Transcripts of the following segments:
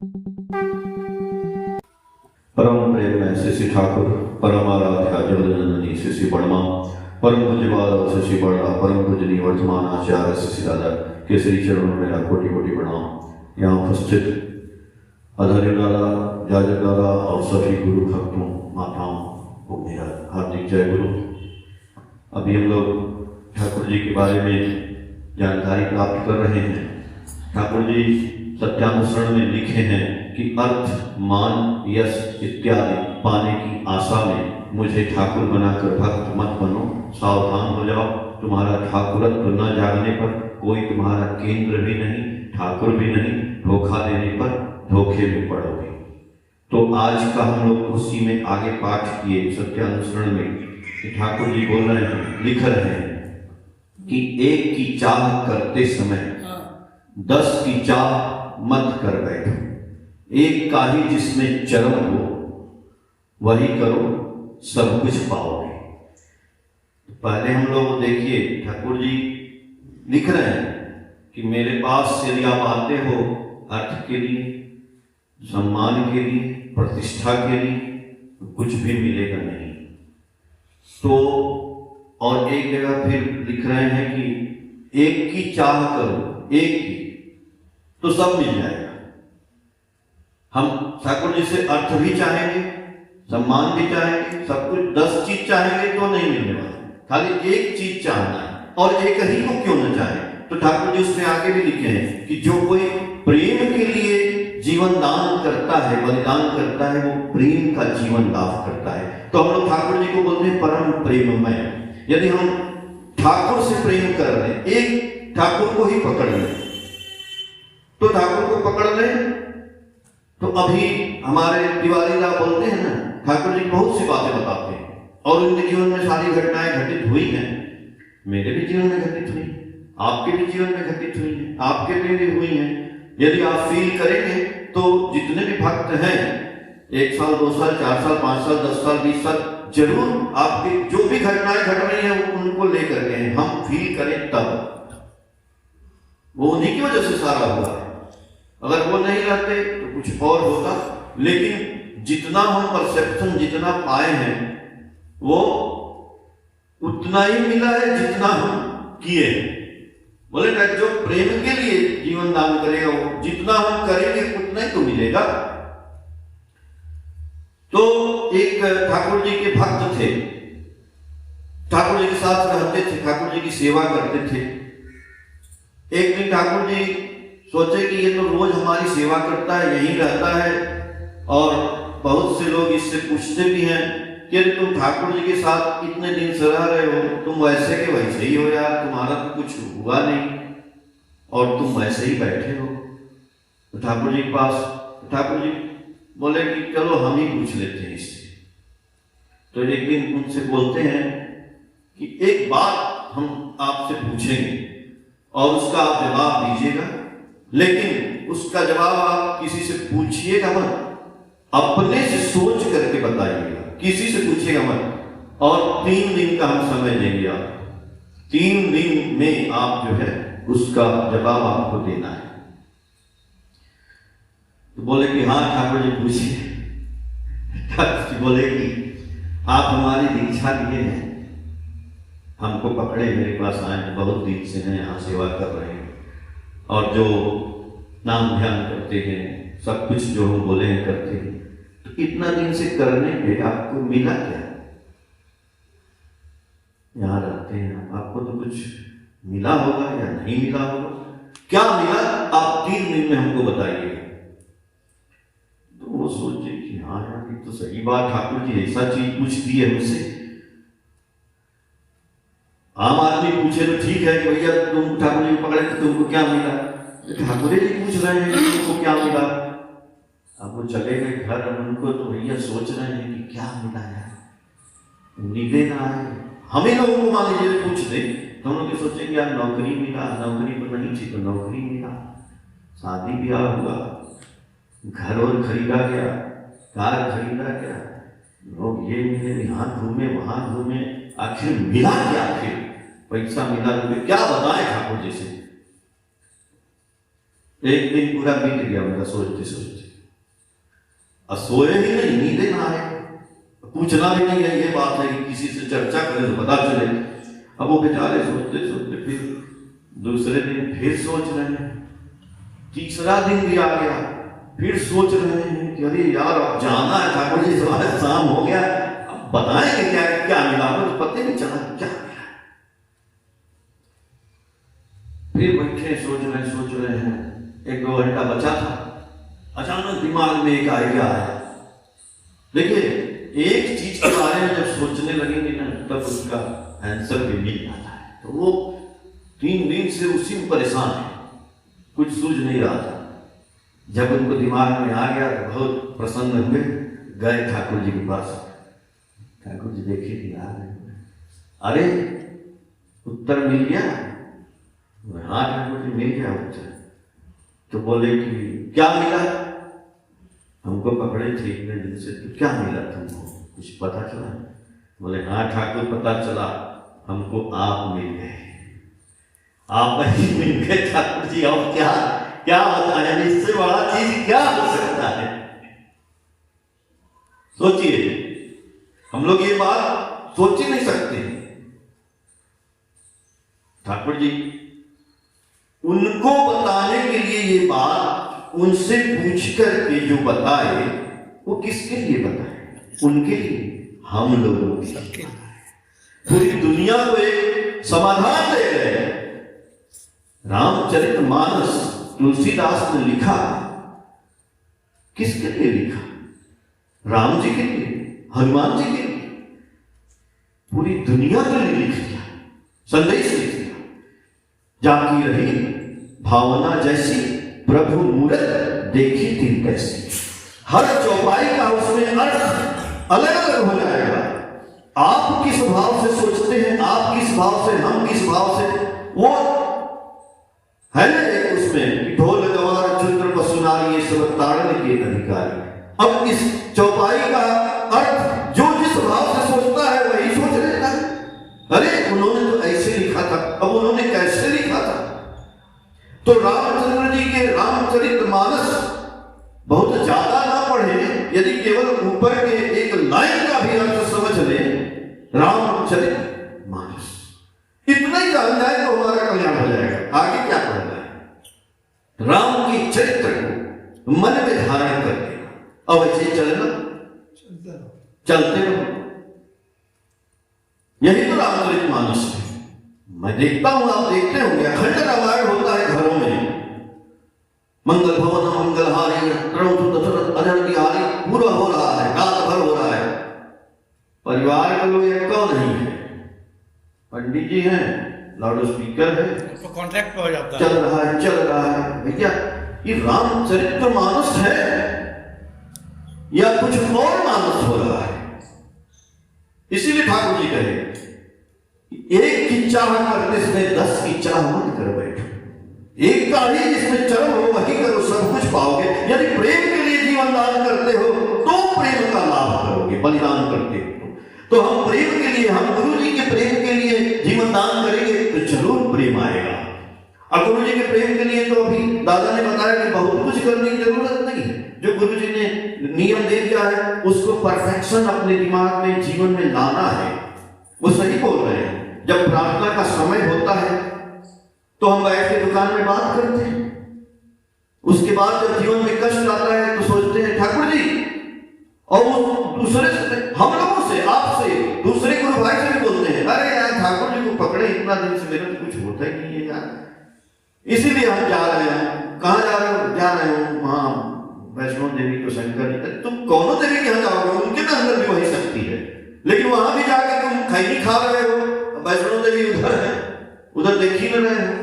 परम प्रेम में शशि ठाकुर, परम आराध्या जगदनंदनी शशि वर्मा, परम पूज्यपाद शशि वर्मा, परम पूजनीय वर्तमान आचार्य शशि दादा के श्री चरणों में मेरा कोटि कोटि प्रणाम। यहाँ उपस्थित आचार्य दादा, जाजक दादा और सभी गुरु भक्तों माताओं को मेरा हार्दिक जय गुरु। अभी हम लोग ठाकुर जी के बारे में जानकारी प्राप्त कर रहे हैं। ठाकुर जी सत्यानुसरण में लिखे हैं कि अर्थ, मान, यश इत्यादि पाने की आशा में मुझे ठाकुर बनाकर भक्त मत बनो, सावधान हो जाओ। तुम्हारा ठाकुरत्व न जागने पर कोई तुम्हारा केंद्र भी नहीं, ठाकुर भी नहीं, धोखा देने पर धोखे में पड़ोगे। तो आज का हम लोग उसी में आगे पाठ किए सत्यानुसरण में कि ठाकुर जी बोल रहे हैं, लिख रहे हैं कि एक की चाह करते समय 10 की चाह मत कर बैठो। एक का ही जिसमें चरम हो वही करो, सब कुछ पाओगे। पहले हम लोग देखिए ठाकुर जी लिख रहे हैं कि मेरे पास यदि आप आते हो अर्थ के लिए, सम्मान के लिए, प्रतिष्ठा के लिए, तो कुछ भी मिलेगा नहीं। तो और एक जगह फिर लिख रहे हैं कि एक की चाह करो, एक की, तो सब मिल जाएगा। हम ठाकुर जी से अर्थ भी चाहेंगे, सम्मान भी चाहेंगे, सब कुछ 10 चीज चाहेंगे तो नहीं मिलने वाला, खाली एक चीज चाहना है। और एक ही को क्यों न चाहे। तो ठाकुर जी उसमें आगे भी लिखे हैं कि जो कोई प्रेम के लिए जीवन दान करता है, बलिदान करता है, वो प्रेम का जीवन लाभ करता है। तो हम लोग ठाकुर जी को बोलते हैं परम प्रेममय। यदि हम ठाकुर से प्रेम कर रहे हैं, एक ठाकुर को ही पकड़ लें, तो ठाकुर को पकड़ लें। तो अभी हमारे तिवारी राव बोलते हैं ना, ठाकुर जी बहुत सी बातें बताते हैं और उनके जीवन में सारी घटनाएं घटित हुई हैं। मेरे भी जीवन में घटित हुई, आपके भी जीवन में घटित हुई है, आपके लिए भी हुई हैं। यदि आप फील करेंगे तो जितने भी भक्त हैं, 1 साल, 2 साल, 4 साल, 5 साल, 10 साल, 20 साल, जरूर आपकी जो भी घटनाएं घट रही हैं उनको लेकर के हम फील करें, तब वो उन्हीं की वजह से सारा हुआ है। अगर वो नहीं रहते तो कुछ और होता। लेकिन जितना हम परसेप्शन जितना पाए हैं वो उतना ही मिला है जितना हम किए हैं। बोले ना, जो प्रेम के लिए जीवन दान करेगा वो जितना हम करेंगे उतना ही तो मिलेगा। तो एक ठाकुर जी के भक्त थे, ठाकुर जी के साथ रहते थे, ठाकुर जी की सेवा करते थे। एक दिन ठाकुर जी सोचे कि ये तो रोज हमारी सेवा करता है, यहीं रहता है, और बहुत से लोग इससे पूछते भी हैं कि तुम ठाकुर जी के साथ इतने दिन से रह रहे हो, तुम वैसे के वैसे ही हो यार, तुम्हारा तो कुछ हुआ नहीं और तुम वैसे ही बैठे हो। तो ठाकुर जी के पास, ठाकुर जी बोले कि चलो हम ही पूछ लेते हैं इससे। तो एक दिन उनसे बोलते हैं कि एक बात हम आपसे पूछेंगे और उसका आप जवाब दीजिएगा, लेकिन उसका जवाब आप किसी से पूछिएगा मत, अपने से सोच करके बताइएगा, किसी से पूछिएगा मत। और 3 दिन का हम समय देंगे, आप 3 दिन में आप जो है उसका जवाब आपको देना है। तो बोले कि हाँ ठाकुर जी पूछिए। ठाकुर जी बोले कि आप हमारी दीक्षा लिए हैं, हमको पकड़े, मेरे पास आए हैं, बहुत दिन से हैं यहाँ सेवा कर रहे हैं और जो नाम ध्यान करते हैं, सब कुछ जो हम बोले हैं करते हैं। तो इतना दिन से करने पे आपको मिला क्या? यहाँ रहते हैं, आपको तो कुछ मिला होगा या नहीं मिला होगा? क्या मिला आप 3 दिन में हमको बताइए। तो वो सोचे कि हाँ यार ये तो सही बात, ठाकुर जी ऐसा चीज पूछ दी है मुझसे। आम आदमी पूछे तो ठीक है कि भैया तुम ठाकुर जी को पकड़े तो तुमको क्या मिला, ठाकुर जी पूछ रहे हैं कि तुमको क्या मिला। अब वो चले गए घर, उनको तो भैया सोच रहे हैं कि क्या मिला है, मिले ना है। हमें लोगों को मान लीजिए पूछ दे तो हम लोग सोचेंगे यार नौकरी मिला, नौकरी तो नहीं थी तो नौकरी मिला, शादी ब्याह हुआ, घर और खरीदा गया, कार खरीदा गया, लोग ये मिले, यहाँ घूमे वहां घूमे, आखिर मिला क्या? आखिर पैसा मिला, क्या बताएं ठाकुर जी से। एक दिन पूरा बीत गया उनका सोचते सोचते, और सोए ही नहीं, नींद ना आए, पूछना भी नहीं है, ये बात है कि किसी से चर्चा करें तो पता चले। अब वो बेचारे सोचते सोचते फिर दूसरे दिन फिर सोच रहे हैं, तीसरा दिन भी आ गया, फिर सोच रहे हैं कि अरे यार अब जाना है ठाकुर जी, शाम हो गया, अब बताएंगे क्या क्या मिला, तो पता नहीं चला क्या मिला। फिर बैठे सोच रहे हैं, 1-2 घंटा बचा था, अचानक दिमाग में एक आइडिया आया। देखिए, एक चीज के बारे में जब सोचने लगेंगे ना, तब उसका आंसर भी मिल जाता है। तो वो 3 दिन से उसी में परेशान है, कुछ सूझ नहीं रहा था। जब उनको दिमाग में आ गया तो बहुत प्रसन्न हुए, गए ठाकुर जी के पास। ठाकुर जी देखे कि आ रहे, अरे उत्तर मिल गया? हाँ ठाकुर जी मिल गया उत्तर। तो बोले कि क्या मिला? हमको पकड़े थे इतने दिन से, तो क्या मिला तुमको, कुछ पता चला? बोले हाँ ठाकुर पता चला, हमको आप मिल गए, आप ही मिल गए ठाकुर जी। और क्या क्या बताएं, इससे बड़ा चीज क्या हो सकता है? सोचिए, हम लोग ये बात सोच ही नहीं सकते। ठाकुर जी उनको बताने के लिए ये बात उनसे पूछ करके जो बताए, वो किसके लिए बताए? उनके लिए, हम लोगों के लिए। पूरी दुनिया को एक समाधान दे गए। रामचरितमानस तुलसीदास ने लिखा, किसके लिए लिखा? राम जी के लिए, हनुमान जी के लिए, पूरी दुनिया के लिए लिख दिया, संदेश लिख दिया। जाकी रही भावना जैसी, प्रभु मूरत देखी दिन कैसी। हर चौपाई का उसमें अर्थ अलग अलग हो जाएगा। आप किस भाव से सोचते हैं, आप किस भाव से, हम किस भाव से, वो है ना एक उसमें ढोल गवार चित्र पसुनारी ये सब ताड़ने के अधिकारी। अब इस चौपाई का अर्थ जो जिस भाव से सोचता है वही सोच लेता है। अरे उन्होंने तो ऐसे लिखा था, अब उन्होंने कैसे लिखा था? तो रामचंद्र जी के रामचरितमानस बहुत ज्यादा ना पढ़े, यदि केवल ऊपर के एक लाइन का भी अर्थ समझ ले, रामचरितमानस इतना ही जान जाए तो हमारा कल्याण हो जाएगा। आगे क्या पढ़ना है? राम की चरित्र को मन में धारण करके अब ऐसे चलना, चलते रहो। यही तो रामचरितमानस है। मैं देखता हूं, आप देखते होंगे, अखंड रामायण होता है घरों में। मंगल भवन मंगलहारी दशरथ अजर बिहारी पूरा हो रहा है, रात भर हो रहा है। परिवार के लोग एक कौन नहीं है, पंडित जी हैं, लाउड स्पीकर है, तो कॉन्ट्रैक्ट पे हो जाता है, चल रहा है। भैया ये रामचरितमानस है या कुछ और मानस हो रहा है? इसीलिए ठाकुर जी कहे, एक की चाह करने से 10 की चाह मत कर बैठो। एक का ही जिसमें चरम हो वही करो, सब कुछ पाओगे। यदि प्रेम के लिए जीवन दान करते हो तो प्रेम का लाभ करोगे, बलिदान करते हो। तो हम प्रेम के लिए, हम गुरु जी के प्रेम के लिए जीवन दान करेंगे तो जरूर प्रेम आएगा। और गुरु जी के प्रेम के लिए तो अभी दादा ने बताया कि बहुत कुछ करने की जरूरत नहीं है। जो गुरु जी ने नियम दे दिया है उसको परफेक्शन अपने दिमाग में, जीवन में लाना है। वो सही बोल रहे हैं। जब प्रार्थना का समय होता है तो हम बैठ के दुकान में बात करते हैं, उसके बाद जब जीवन में कष्ट आता है तो सोचते हैं ठाकुर जी, और दूसरे से, हम लोगों से, आपसे, दूसरे गुरु भाई से भी बोलते हैं, अरे यार ठाकुर जी को पकड़े इतना दिन से, मेरे तो कुछ होता ही नहीं है यार, इसीलिए हम जा रहे हैं। कहाँ जा रहे हो? जा रहे हो वहां वैष्णो देवी को शंकर जी। तुम कौनों देवी के यहाँ जाओगे, उनके तो अंदर भी वही शक्ति है, लेकिन वहां भी जाकर तुम खैनी खा रहे हो। वैष्णो देवी उधर है, उधर देख ही न रहे हो।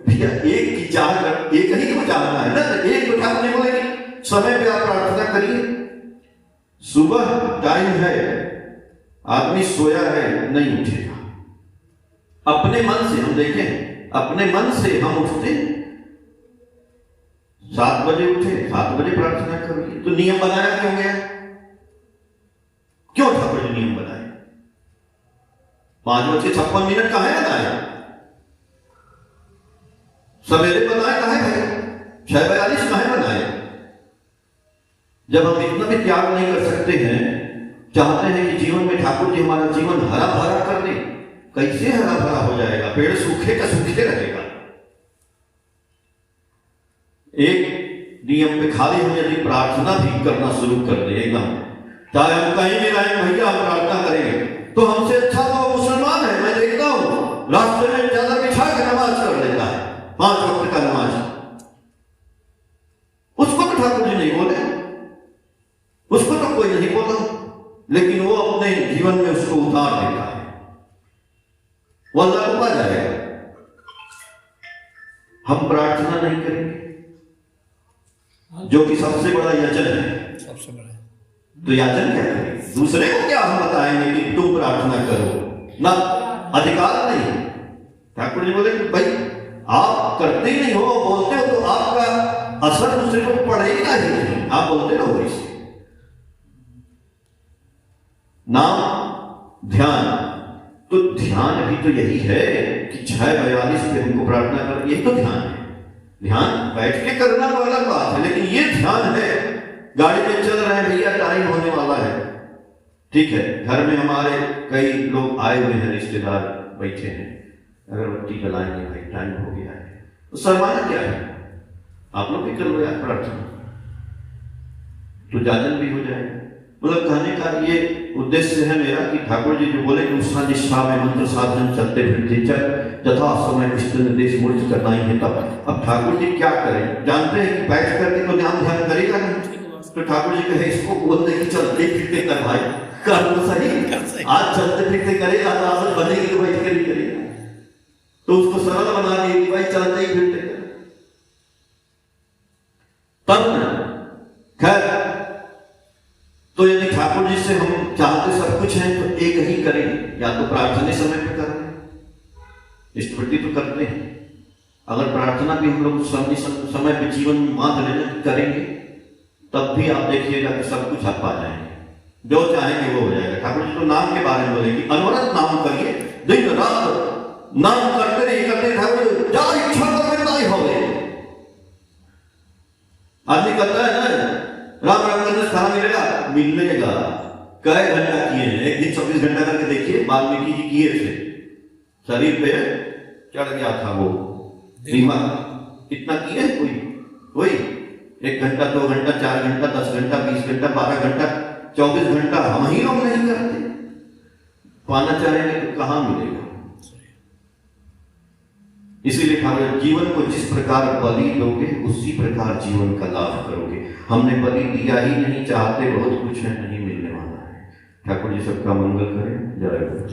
भैया एक की चाह कर, एक ही को चाहना है ना, एक को ठाकुर नहीं बोलेगी। समय पे आप प्रार्थना करिए। सुबह टाइम है, आदमी सोया है, नहीं उठेगा। अपने मन से हम देखें, अपने मन से हम उठते 7 बजे उठे, 7 बजे प्रार्थना करिए। तो नियम बनाया क्यों गया? क्यों ठाकुर जी नियम बनाए? 5:56 कहाँ है बताया? सवेरे बनाए कहा है भाई, 6:42 कहा है बनाए। जब हम इतना भी त्याग नहीं कर सकते हैं, चाहते हैं कि जीवन में ठाकुर जी हमारा जीवन हरा भरा कर दे, कैसे हरा भरा हो जाएगा? पेड़ सूखे का सूखे रहेगा। एक नियम पे खाली हम यदि प्रार्थना भी करना शुरू कर दे एकदम, चाहे हम कहीं भी रहें भैया हम प्रार्थना करेंगे, तो हमसे अच्छा तो मुसलमान है। मैं देखता हूं रास्ते में ज्यादा बिछा के नमाज कर लेता है, 5 वक्त का नमाज। उसको तो ठाकुर जी नहीं बोले, उसको तो कोई नहीं बोला, लेकिन वो अपने जीवन में उसको उतार देता है, वो अल्लाह को पा जाएगा। हम प्रार्थना नहीं करेंगे, जो कि सबसे बड़ा याचन है, सबसे बड़ा। तो याचन क्या करें? दूसरे को क्या हम बताएंगे कि तुम प्रार्थना करो? ना, अधिकार नहीं। ठाकुर जी बोले कि भाई आप करते ही नहीं हो, बोलते हो, तो आपका असर दूसरे को पड़ेगा ही नहीं, आप बोलते रहो। इसे नाम ध्यान, तो ध्यान भी तो यही है कि 6:42 पे हमको प्रार्थना कर, यही तो ध्यान है। ध्यान बैठ के करना तो अलग बात है, लेकिन ये ध्यान है। गाड़ी में चल रहे हैं भैया, टाइम होने वाला है, ठीक है, घर में हमारे कई लोग आए हुए हैं, रिश्तेदार बैठे हैं, अगरबत्ती जलाएंगे, भाई टाइम हो गया है, तो शर्माना क्या है? आप लोग भी कर लो यार प्रार्थना, तो जाजन भी हो जाएगा। मतलब कहने का ये उद्देश्य है मेरा कि ठाकुर जी जो बोले कि उस निष्ठा में मंत्र साधन चलते फिरते चल तथा समय कृष्ण निर्देश मूर्त करना ही है। तब अब ठाकुर जी क्या करें? जानते हैं कि बैठ करके तो ध्यान करेगा नहीं, तो ठाकुर जी कहे इसको बोलते कि चलते फिरते कर भाई, कर तो सही। आज चलते फिरते करेगा तो आदत बनेगी तो बैठ कर ही करेगा, तो उसको सरल बना देगी भाई चलते ही फिरते कर। तब खैर, तो यदि ठाकुर जी से हम चाहते सब कुछ है तो एक ही करें, या तो प्रार्थना समय पे कर रहे हैं, स्मृति तो करते हैं, अगर प्रार्थना भी हम लोग समय पे जीवन बांध लेना करेंगे, तब भी आप देखिएगा कि सब कुछ आप पा जाएंगे, जो चाहेंगे वो हो जाएगा। ठाकुर जी तो नाम के बारे में बोलेंगे, अनवरत नाम करिए, दिन रात नाम करते रहिए, करते ठाकुर जा इच्छा करते हो गए। आदमी कहता है ना राम राम करने से खाना मिलेगा, मिलेगा। कई घंटा किए हैं, एक दिन 24 घंटा करके देखिए, वाल्मीकि जी किए थे, शरीर पे चढ़ गया था वो दिमाग, इतना किए कोई 1 घंटा 2 घंटा 4 घंटा 10 घंटा 20 घंटा 12 घंटा 24 घंटा हम ही लोग नहीं करते। पाना चाहेंगे तो कहां मिलेगा? इसीलिए ठाकुर जीवन को जिस प्रकार बलि दोगे उसी प्रकार जीवन का लाभ करोगे। हमने बलि दिया ही नहीं, चाहते बहुत कुछ है, नहीं मिलने वाला है। ठाकुर जी सबका मंगल करें। जय गुरु।